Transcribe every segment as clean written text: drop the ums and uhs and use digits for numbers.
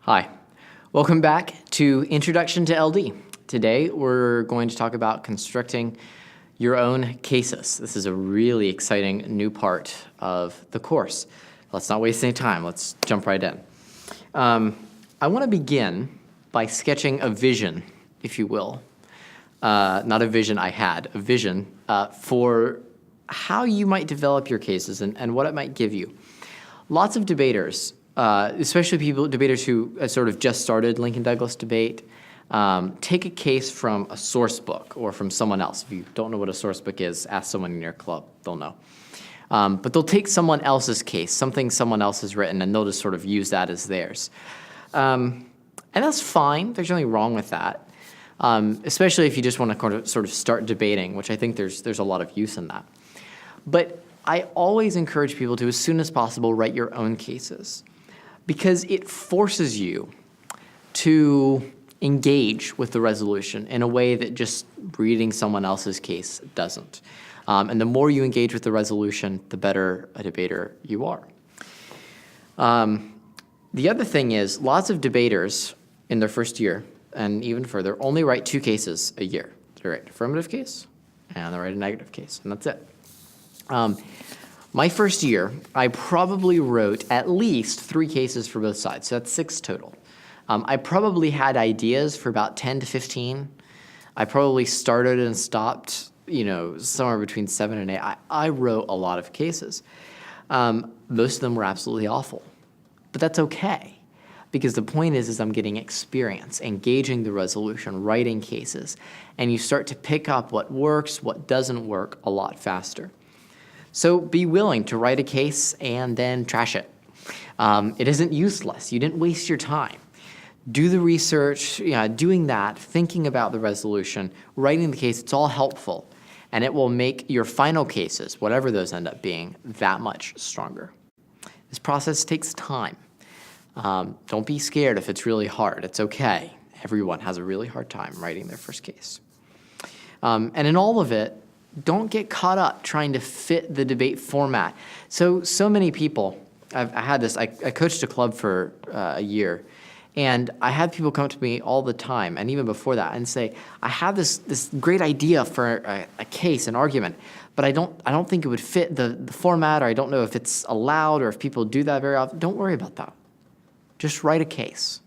Hi, welcome back to Introduction to LD. Today we're going to talk about constructing your own cases. This is a really exciting new part of the course. Let's not waste any time, let's jump right in. I want to begin by sketching a vision, if you will. Not a vision I had, a vision for how you might develop your cases and what it might give you. Lots of debaters, especially debaters who sort of just started Lincoln-Douglas debate, take a case from a source book or from someone else. If you don't know what a source book is, ask someone in your club, they'll know. But they'll take someone else's case, something someone else has written, and they'll just sort of use that as theirs. And that's fine, there's nothing wrong with that, especially if you just want to sort of start debating, which I think there's a lot of use in that. But I always encourage people to, as soon as possible, write your own cases, because it forces you to engage with the resolution in a way that just reading someone else's case doesn't. And the more you engage with the resolution, the better a debater you are. The other thing is, lots of debaters in their first year, and even further, only write 2 cases a year. They write an affirmative case, and they write a negative case, and that's it. My first year, I probably wrote at least 3 cases for both sides, so that's 6 total. I probably had ideas for about 10 to 15. I probably started and stopped, somewhere between 7 and 8. I wrote a lot of cases. Most of them were absolutely awful, but that's okay, because the point is I'm getting experience, engaging the resolution, writing cases, and you start to pick up what works, what doesn't work a lot faster. So be willing to write a case and then trash it. It isn't useless. You didn't waste your time. Do the research, doing that, thinking about the resolution, writing the case, it's all helpful. And it will make your final cases, whatever those end up being, that much stronger. This process takes time. Don't be scared if it's really hard. It's okay. Everyone has a really hard time writing their first case. And in all of it, don't get caught up trying to fit the debate format. So many people, I coached a club for a year, and I had people come up to me all the time, and even before that, and say, I have this great idea for a case, an argument, but I don't think it would fit the format, or I don't know if it's allowed, or if people do that very often. Don't worry about that. Just write a case.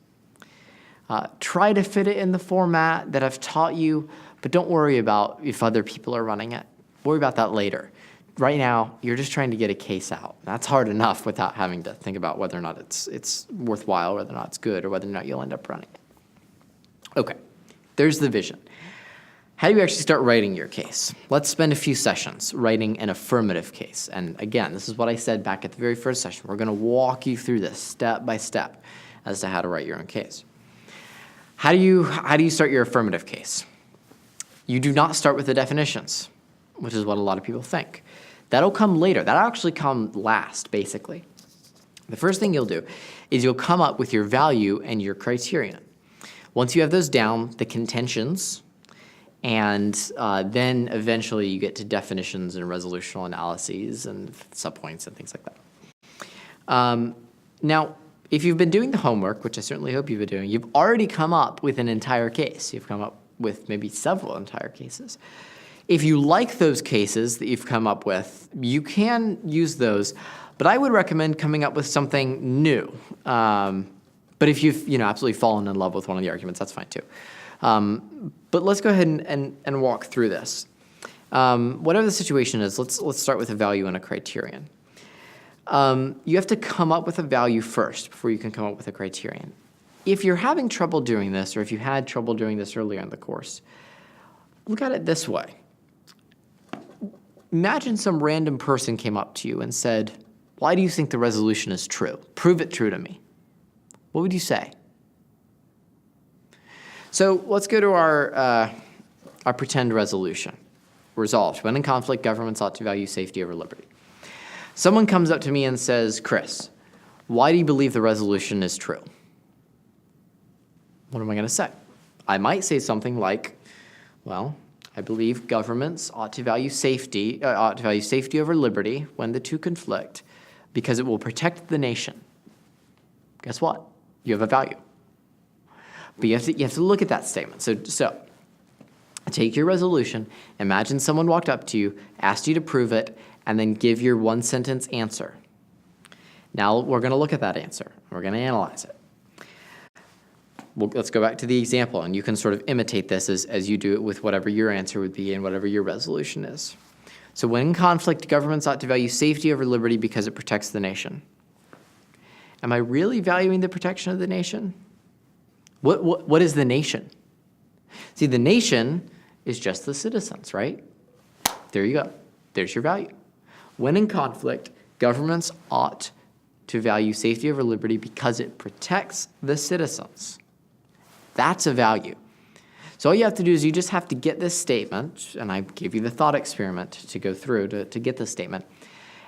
Try to fit it in the format that I've taught you, but don't worry about if other people are running it. Worry about that later. Right now, you're just trying to get a case out. That's hard enough without having to think about whether or not it's worthwhile, whether or not it's good, or whether or not you'll end up running it. Okay, there's the vision. How do you actually start writing your case? Let's spend a few sessions writing an affirmative case. And again, this is what I said back at the very first session. We're going to walk you through this step by step as to how to write your own case. How do you start your affirmative case? You do not start with the definitions, which is what a lot of people think. That'll come later. That'll actually come last, basically. The first thing you'll do is you'll come up with your value and your criterion. Once you have those down, the contentions, and then eventually you get to definitions and resolutional analyses and subpoints and things like that. Now, if you've been doing the homework, which I certainly hope you've been doing, you've already come up with an entire case. You've come up with maybe several entire cases. If you like those cases that you've come up with, you can use those, but I would recommend coming up with something new. But if you've absolutely fallen in love with one of the arguments, that's fine too. But let's go ahead and walk through this. Whatever the situation is, let's start with a value and a criterion. You have to come up with a value first before you can come up with a criterion. If you're having trouble doing this, or if you had trouble doing this earlier in the course, look at it this way. Imagine some random person came up to you and said, why do you think the resolution is true? Prove it true to me. What would you say? So let's go to our pretend resolution. Resolved. When in conflict, governments ought to value safety over liberty. Someone comes up to me and says, Chris, why do you believe the resolution is true? What am I going to say? I might say something like, well, I believe governments ought to value safety over liberty when the two conflict, because it will protect the nation. Guess what? You have a value. But you have to look at that statement. So take your resolution, imagine someone walked up to you, asked you to prove it, and then give your one-sentence answer. Now we're going to look at that answer. We're going to analyze it. Let's go back to the example, and you can sort of imitate this as you do it with whatever your answer would be and whatever your resolution is. So when in conflict, governments ought to value safety over liberty because it protects the nation. Am I really valuing the protection of the nation? What is the nation? See, the nation is just the citizens, right? There you go. There's your value. When in conflict, governments ought to value safety over liberty because it protects the citizens. That's a value. So all you have to do is you just have to get this statement, and I gave you the thought experiment to go through to get this statement.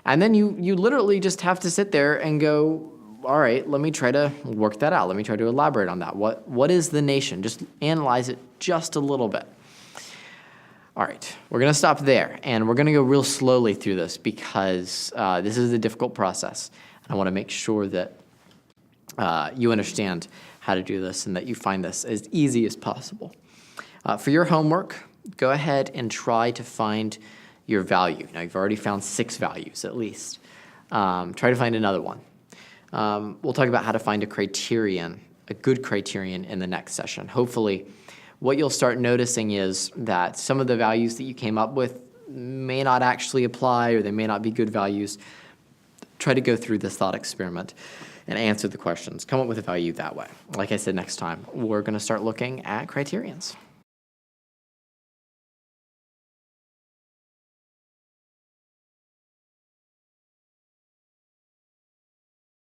And then you literally just have to sit there and go, all right, let me try to work that out. Let me try to elaborate on that. What is the nation? Just analyze it just a little bit. All right, we're going to stop there, and we're going to go real slowly through this because this is a difficult process. I want to make sure that you understand how to do this and that you find this as easy as possible. For your homework, go ahead and try to find your value. Now, you've already found 6 values at least. Try to find another one. We'll talk about how to find a good criterion in the next session. Hopefully, what you'll start noticing is that some of the values that you came up with may not actually apply or they may not be good values. Try to go through this thought experiment and answer the questions. Come up with a value that way. Like I said, next time, we're going to start looking at criterions.